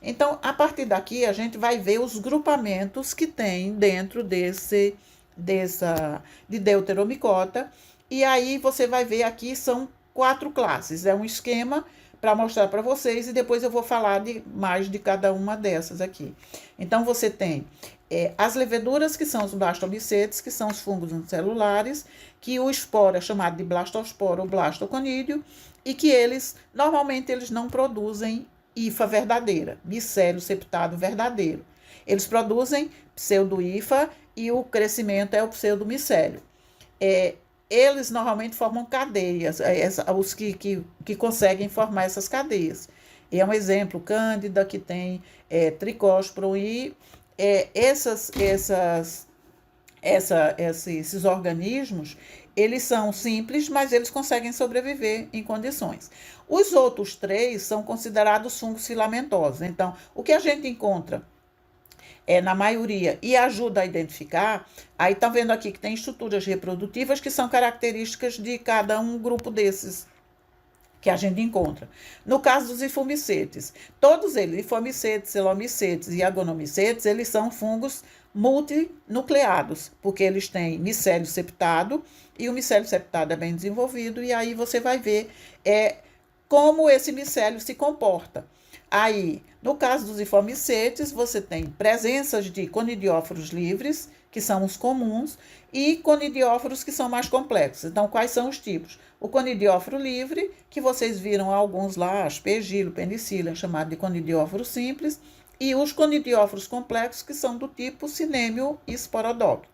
Então, a partir daqui, a gente vai ver os grupamentos que tem dentro de deuteromicota, e aí você vai ver aqui são 4 classes. É um esquema para mostrar para vocês, e depois eu vou falar mais de cada uma dessas aqui. Então, você tem as leveduras, que são os blastomicetes, que são os fungos unicelulares, que o esporo é chamado de blastosporo ou blastoconídeo, e que normalmente, eles não produzem hifa verdadeira, micélio septado verdadeiro. Eles produzem pseudo-hifa e o crescimento é o pseudomicélio. Eles normalmente formam cadeias, os que conseguem formar essas cadeias. E é um exemplo, Cândida, que tem tricósporo, e esses organismos, eles são simples, mas eles conseguem sobreviver em condições. Os outros 3 são considerados fungos filamentosos. Então, o que a gente encontra na maioria e ajuda a identificar, aí está vendo aqui que tem estruturas reprodutivas que são características de cada um grupo desses que a gente encontra. No caso dos ifomicetes, todos eles, ifomicetes, celomicetes e agonomicetes, eles são fungos multinucleados, porque eles têm micélio septado, e o micélio septado é bem desenvolvido, e aí você vai ver como esse micélio se comporta. Aí, no caso dos ifomicetes, você tem presenças de conidióforos livres, que são os comuns, e conidióforos que são mais complexos. Então, quais são os tipos? O conidióforo livre, que vocês viram alguns lá, aspergilo, penicillium, chamado de conidióforo simples, e os conidióforos complexos, que são do tipo cinêmio e sporodocto.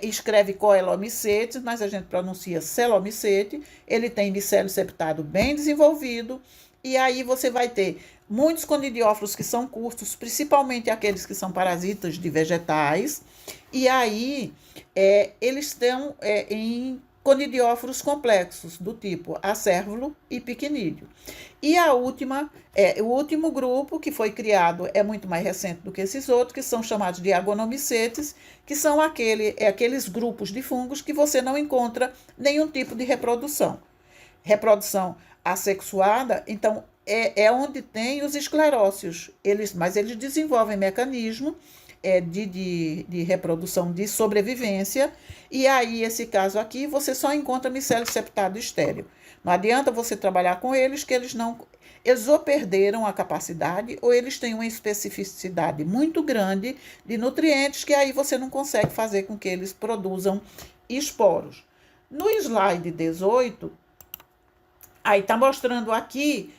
Escreve coelomicetes, mas a gente pronuncia celomicete. Ele tem micélio septado bem desenvolvido, e aí você vai ter muitos conidióforos que são curtos, principalmente aqueles que são parasitas de vegetais, e aí eles estão em conidióforos complexos, do tipo acérvulo e piquinídeo. E o último grupo que foi criado é muito mais recente do que esses outros, que são chamados de agonomicetes, que são aqueles grupos de fungos que você não encontra nenhum tipo de reprodução. Reprodução assexuada, então, onde tem os esclerócios, mas eles desenvolvem mecanismo de reprodução, de sobrevivência, e aí, esse caso aqui, você só encontra micélio septado estéreo. Não adianta você trabalhar com eles, que eles ou perderam a capacidade, ou eles têm uma especificidade muito grande de nutrientes, que aí você não consegue fazer com que eles produzam esporos. No slide 18, aí está mostrando aqui,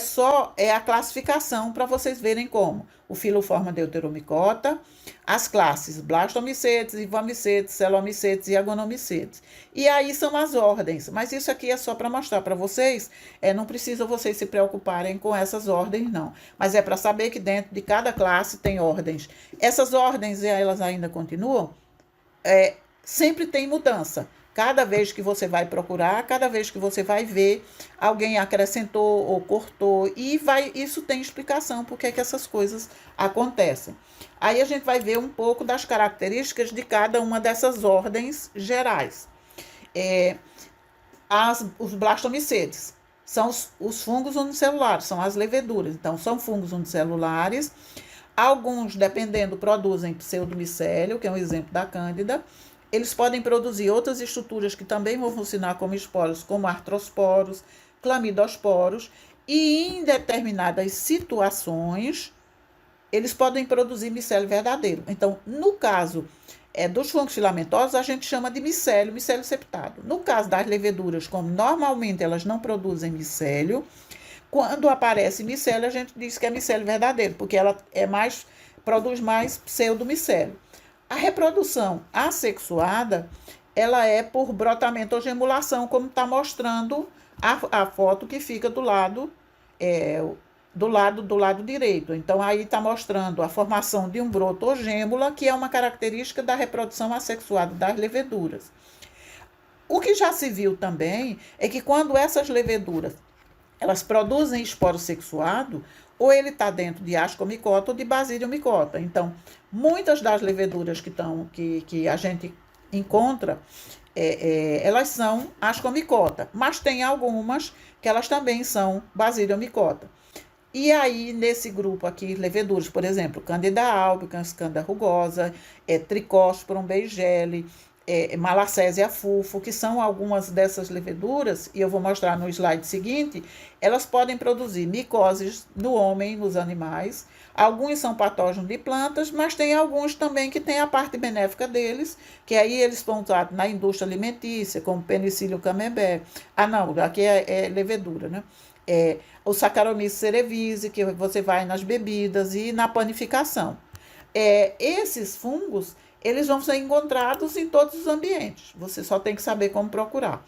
só a classificação para vocês verem como. O filoforma deuteromicota, as classes blastomicetes, ivomicetes, celomicetes e agonomicetes. E aí são as ordens, mas isso aqui é só para mostrar para vocês, não precisa vocês se preocuparem com essas ordens, não. Mas é para saber que dentro de cada classe tem ordens. Essas ordens, elas ainda continuam? Sempre tem mudança. Cada vez que você vai procurar, cada vez que você vai ver, alguém acrescentou ou cortou, e isso tem explicação por que essas coisas acontecem. Aí a gente vai ver um pouco das características de cada uma dessas ordens gerais. Os blastomicetes são os fungos unicelulares, são as leveduras. Então, são fungos unicelulares. Alguns, dependendo, produzem pseudomicélio, que é um exemplo da Cândida. Eles podem produzir outras estruturas que também vão funcionar como esporos, como artrosporos, clamidosporos, e em determinadas situações, eles podem produzir micélio verdadeiro. Então, no caso dos fungos filamentosos, a gente chama de micélio septado. No caso das leveduras, como normalmente elas não produzem micélio, quando aparece micélio, a gente diz que é micélio verdadeiro, porque ela produz mais pseudomicélio. A reprodução assexuada, ela é por brotamento ou gemulação, como está mostrando a foto que fica do lado direito. Então, aí está mostrando a formação de um broto ou gêmula, que é uma característica da reprodução assexuada das leveduras. O que já se viu também é que quando essas leveduras elas produzem esporo sexuado, ou ele está dentro de ascomicota ou de basiliomicota. Então, muitas das leveduras que a gente encontra, elas são ascomicota, mas tem algumas que elas também são basiliomicota. E aí, nesse grupo aqui, leveduras, por exemplo, Candida albicans, Candida rugosa, Trichosporum beigeli, Malacésia fufo, que são algumas dessas leveduras, e eu vou mostrar no slide seguinte, elas podem produzir micoses no homem, nos animais. Alguns são patógenos de plantas, mas tem alguns também que tem a parte benéfica deles, que aí eles estão usados na indústria alimentícia, como Penicillium camembert. Ah, não, aqui é levedura, né? O Saccharomyces cerevisiae, que você vai nas bebidas e na panificação. Esses fungos, eles vão ser encontrados em todos os ambientes. Você só tem que saber como procurar.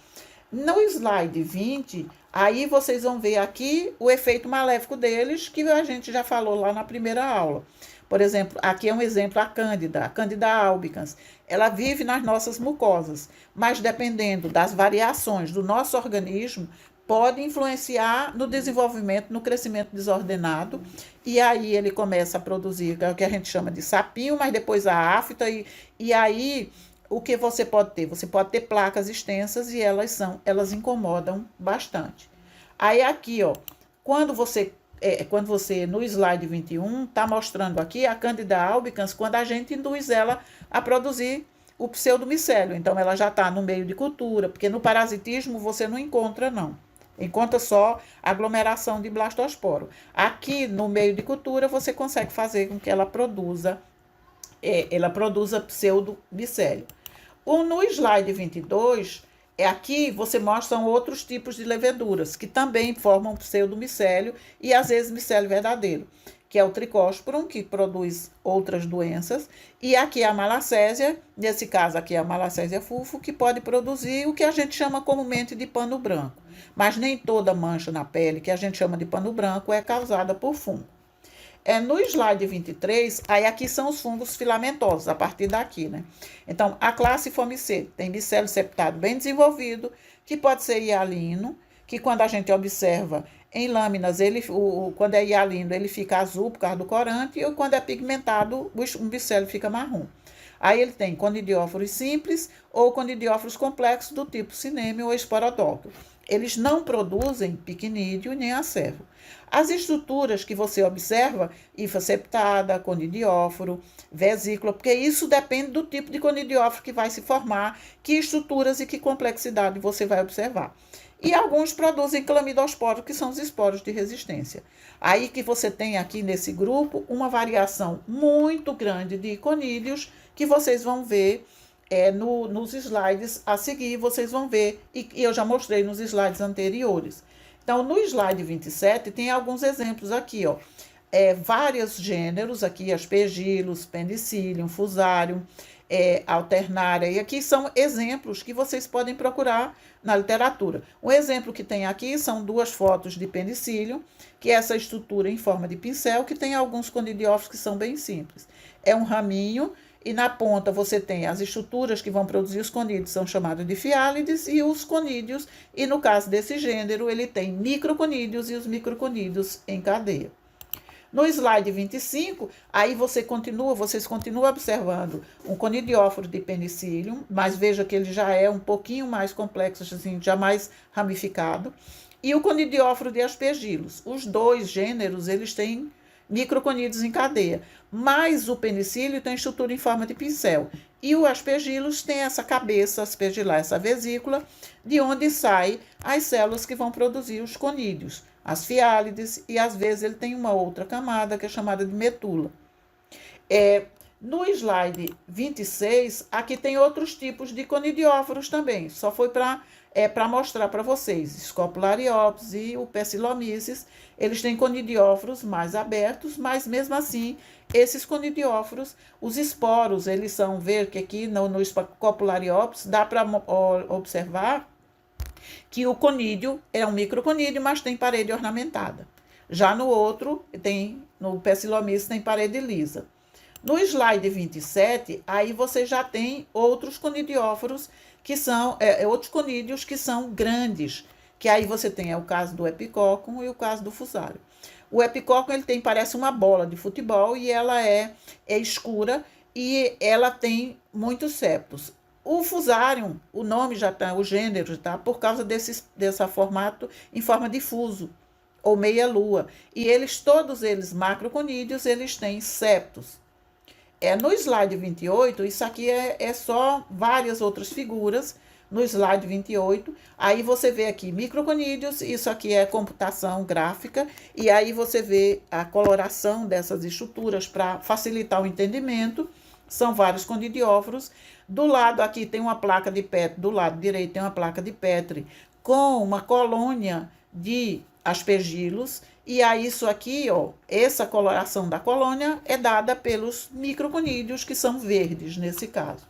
No slide 20, aí vocês vão ver aqui o efeito maléfico deles, que a gente já falou lá na primeira aula. Por exemplo, aqui é um exemplo a Candida albicans. Ela vive nas nossas mucosas, mas dependendo das variações do nosso organismo, pode influenciar no desenvolvimento, no crescimento desordenado, e aí ele começa a produzir o que a gente chama de sapinho, mas depois a afta, e aí o que você pode ter? Você pode ter placas extensas e elas incomodam bastante. Aí aqui, ó, quando você no slide 21 está mostrando aqui a Candida albicans, quando a gente induz ela a produzir o pseudomicélio. Então ela já está no meio de cultura, porque no parasitismo você não encontra, não. Encontra só aglomeração de blastosporo. Aqui no meio de cultura você consegue fazer com que ela produza pseudomicélio. No slide 22, aqui você mostra outros tipos de leveduras, que também formam pseudomicélio e às vezes micélio verdadeiro, que é o Trichosporum, que produz outras doenças, e aqui a Malacésia, nesse caso aqui a Malacésia fufo, que pode produzir o que a gente chama comumente de pano branco. Mas nem toda mancha na pele, que a gente chama de pano branco, é causada por fungo. No slide 23, aí aqui são os fungos filamentosos, a partir daqui, né? Então, a classe Fomiceae tem micélio septado bem desenvolvido, que pode ser hialino, que quando a gente observa em lâminas, quando é hialino, ele fica azul por causa do corante, e quando é pigmentado, o micélio fica marrom. Aí ele tem conidióforos simples ou conidióforos complexos do tipo cineme ou esporodocto. Eles não produzem picnídeo nem acervo. As estruturas que você observa, hifa septada, conidióforo, vesícula, porque isso depende do tipo de conidióforo que vai se formar, que estruturas e que complexidade você vai observar. E alguns produzem clamidosporos, que são os esporos de resistência. Aí que você tem aqui nesse grupo uma variação muito grande de conídeos, que vocês vão ver nos slides a seguir, vocês vão ver, e eu já mostrei nos slides anteriores. Então, no slide 27, tem alguns exemplos aqui, ó. Vários gêneros, aqui, aspergillus, penicillium, fusarium, alternaria, e aqui são exemplos que vocês podem procurar na literatura. Um exemplo que tem aqui são duas fotos de penicillium, que é essa estrutura em forma de pincel, que tem alguns conidiófitos que são bem simples. É um raminho, e na ponta você tem as estruturas que vão produzir os conídeos, são chamados de fiálides, e os conídeos, e no caso desse gênero, ele tem microconídeos e os microconídeos em cadeia. No slide 25, aí vocês continuam observando um conidióforo de penicillium, mas veja que ele já é um pouquinho mais complexo, assim, já mais ramificado, e o conidióforo de aspergillus. Os dois gêneros, eles têm microconídeos em cadeia, mas o penicílio tem estrutura em forma de pincel, e o aspergillus tem essa cabeça aspergilar, essa vesícula, de onde saem as células que vão produzir os conídeos, as fiálides, e às vezes ele tem uma outra camada que é chamada de metula. No slide 26, aqui tem outros tipos de conidióforos também, só foi para mostrar para vocês. Scopulariopsis e o Pecilomyces, eles têm conidióforos mais abertos, mas mesmo assim, esses conidióforos, os esporos, eles são, ver que aqui no Scopulariopsis dá para observar que o conídeo é um microconídeo, mas tem parede ornamentada. Já no outro, no Pecilomyces, tem parede lisa. No slide 27, aí você já tem outros conidióforos, que são outros conídeos que são grandes, que aí você tem o caso do Epicoccus e o caso do Fusarium. O Epicoccus, ele parece uma bola de futebol, e ela é escura, e ela tem muitos septos. O Fusarium, o nome já está, o gênero já está, por causa desse formato em forma de fuso. ou meia-lua. E todos eles macroconídeos, eles têm septos. No slide 28, isso aqui é só várias outras figuras. No slide 28, aí você vê aqui microconídeos, isso aqui é computação gráfica, e aí você vê a coloração dessas estruturas para facilitar o entendimento. São vários conidioforos. Do lado aqui tem uma placa de Petri, do lado direito tem uma placa de Petri com uma colônia de aspergilos. E aí isso aqui, ó, essa coloração da colônia é dada pelos microconídeos, que são verdes nesse caso.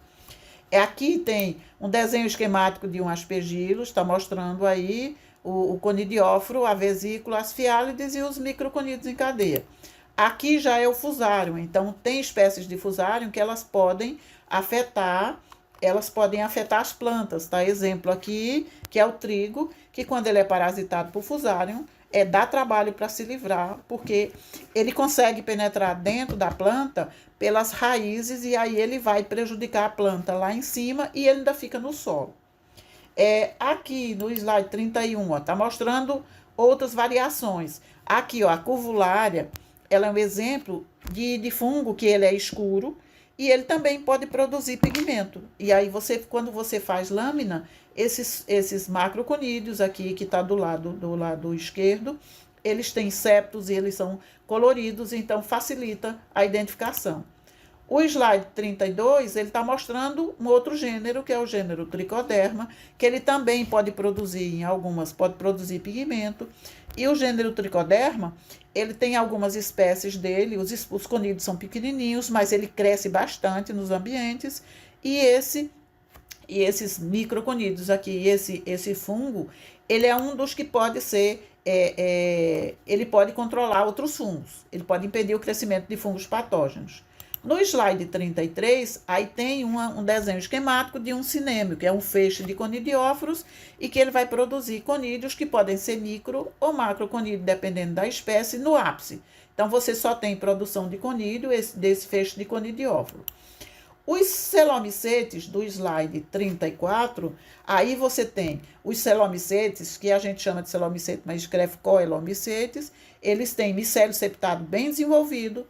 Aqui tem um desenho esquemático de um aspergilo, está mostrando aí o conidióforo, a vesícula, as fiálides e os microconídeos em cadeia. Aqui já é o fusário, então tem espécies de fusário que elas podem afetar as plantas, tá? Exemplo aqui, que é o trigo, que quando ele é parasitado por fusário, dá trabalho para se livrar, porque ele consegue penetrar dentro da planta pelas raízes e aí ele vai prejudicar a planta lá em cima e ele ainda fica no solo. Aqui no slide 31, está mostrando outras variações. Aqui, ó, a curvulária, ela é um exemplo de fungo que ele é escuro e ele também pode produzir pigmento. E aí, quando você faz lâmina, esses macroconídeos aqui, que está do lado esquerdo, eles têm septos e eles são coloridos, então facilita a identificação. O slide 32, ele está mostrando um outro gênero, que é o gênero Tricoderma, que ele também pode produzir, pode produzir pigmento. E o gênero Tricoderma, ele tem algumas espécies dele, os conídeos são pequenininhos, mas ele cresce bastante nos ambientes. E esses microconídeos aqui, esse fungo, ele é um dos que pode ser, ele pode controlar outros fungos, ele pode impedir o crescimento de fungos patógenos. No slide 33, aí tem um desenho esquemático de um cinêmio, que é um feixe de conidióforos, e que ele vai produzir conídeos que podem ser micro ou macroconídeos, dependendo da espécie, no ápice. Então, você só tem produção de conídeo desse feixe de conidióforo. Os celomicetes do slide 34, aí você tem os celomicetes, que a gente chama de celomicete, mas escreve coelomicetes, eles têm micélio septado bem desenvolvido.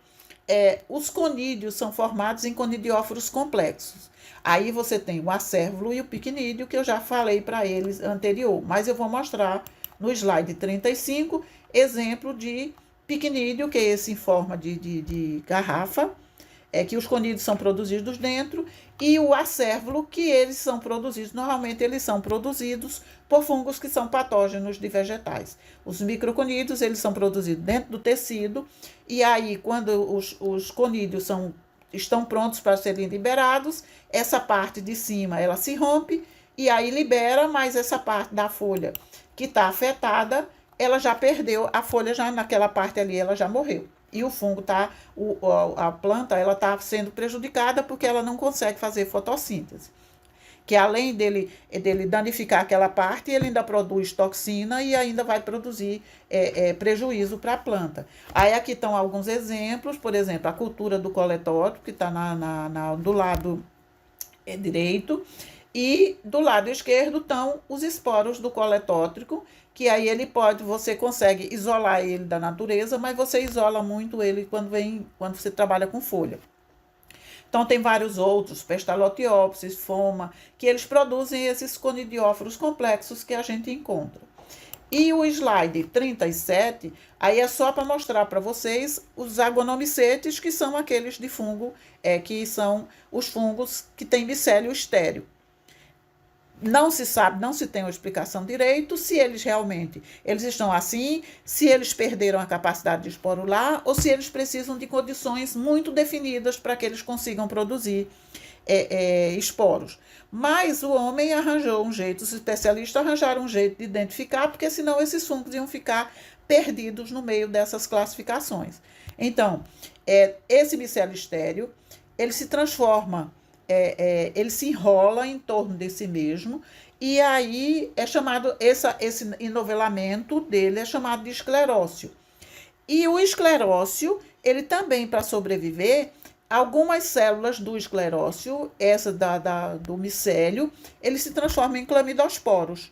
Os conídeos são formados em conidióforos complexos. Aí você tem o acérvulo e o piquinídeo, que eu já falei para eles anterior, mas eu vou mostrar no slide 35 exemplo de piquinídeo, que é esse em forma de garrafa, que os conídeos são produzidos dentro, e o acérvulo, que eles são produzidos, normalmente eles são produzidos por fungos que são patógenos de vegetais. Os microconídeos, eles são produzidos dentro do tecido, e aí quando os conídeos estão prontos para serem liberados, essa parte de cima ela se rompe, e aí libera, mas essa parte da folha que está afetada, ela já perdeu, a folha já naquela parte ali, ela já morreu. E o fungo a planta, ela está sendo prejudicada porque ela não consegue fazer fotossíntese. Que além dele danificar aquela parte, ele ainda produz toxina e ainda vai produzir prejuízo para a planta. Aí aqui estão alguns exemplos, por exemplo, a cultura do coletótipo, que está do lado direito, e do lado esquerdo estão os esporos do coletótrico, que aí você consegue isolar ele da natureza, mas você isola muito ele quando você trabalha com folha. Então, tem vários outros, Pestalotiopsis, Foma, que eles produzem esses conidióforos complexos que a gente encontra. E o slide 37, aí é só para mostrar para vocês os agonomicetes, que são aqueles de fungo, que são os fungos que têm micélio estéreo. Não se sabe, não se tem uma explicação direito se eles realmente estão assim, se eles perderam a capacidade de esporular ou se eles precisam de condições muito definidas para que eles consigam produzir esporos. Mas o homem arranjou um jeito, os especialistas arranjaram um jeito de identificar, porque senão esses fungos iam ficar perdidos no meio dessas classificações. Então, esse micélio estéreo, ele se transforma, ele se enrola em torno de si mesmo, e aí é chamado, esse enovelamento dele é chamado de esclerócio. E o esclerócio, ele também, para sobreviver, algumas células do esclerócio, essa do micélio, ele se transforma em clamidosporos.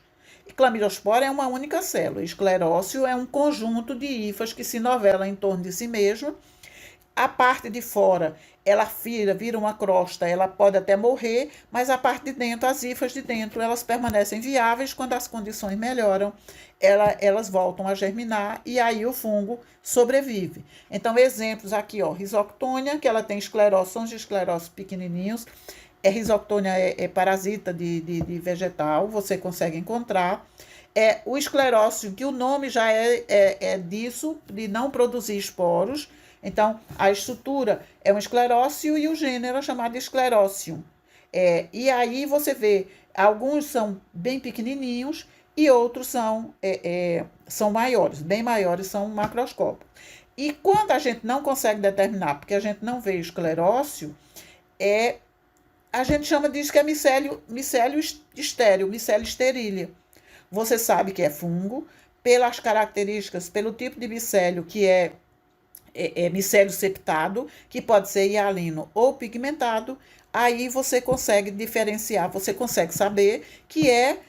Clamidospora é uma única célula. Esclerócio é um conjunto de hifas que se novelam em torno de si mesmo. A parte de fora, ela vira uma crosta, ela pode até morrer, mas a parte de dentro, as hifas de dentro, elas permanecem viáveis. Quando as condições melhoram, elas voltam a germinar e aí o fungo sobrevive. Então, exemplos aqui, ó, Rhizoctonia, que ela tem esclerócios, são os esclerócios pequenininhos. Rhizoctonia é parasita de vegetal, você consegue encontrar. O esclerócio, que o nome já é disso, de não produzir esporos. Então, a estrutura é um esclerócio e o gênero é chamado de Sclerocium. E aí você vê, alguns são bem pequenininhos e outros são maiores, bem maiores, são macroscópicos. E quando a gente não consegue determinar, porque a gente não vê esclerócio, a gente chama disso que é micélio estéril, micélio esterília. Você sabe que é fungo, pelas características, pelo tipo de micélio, que é micélio septado, que pode ser hialino ou pigmentado, aí você consegue diferenciar, você consegue saber que é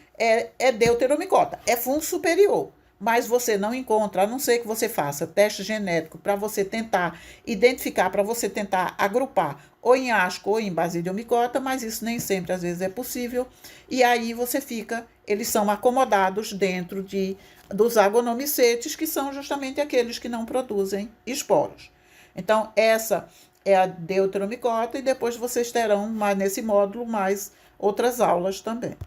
deuteromicota, é fungo superior. Mas você não encontra, a não ser que você faça teste genético para você tentar identificar, para você tentar agrupar ou em asco ou em basidiomicota, mas isso nem sempre, às vezes, é possível. E aí eles são acomodados dentro dos agonomicetes, que são justamente aqueles que não produzem esporos. Então, essa é a deuteromicota e depois vocês terão, nesse módulo, mais outras aulas também.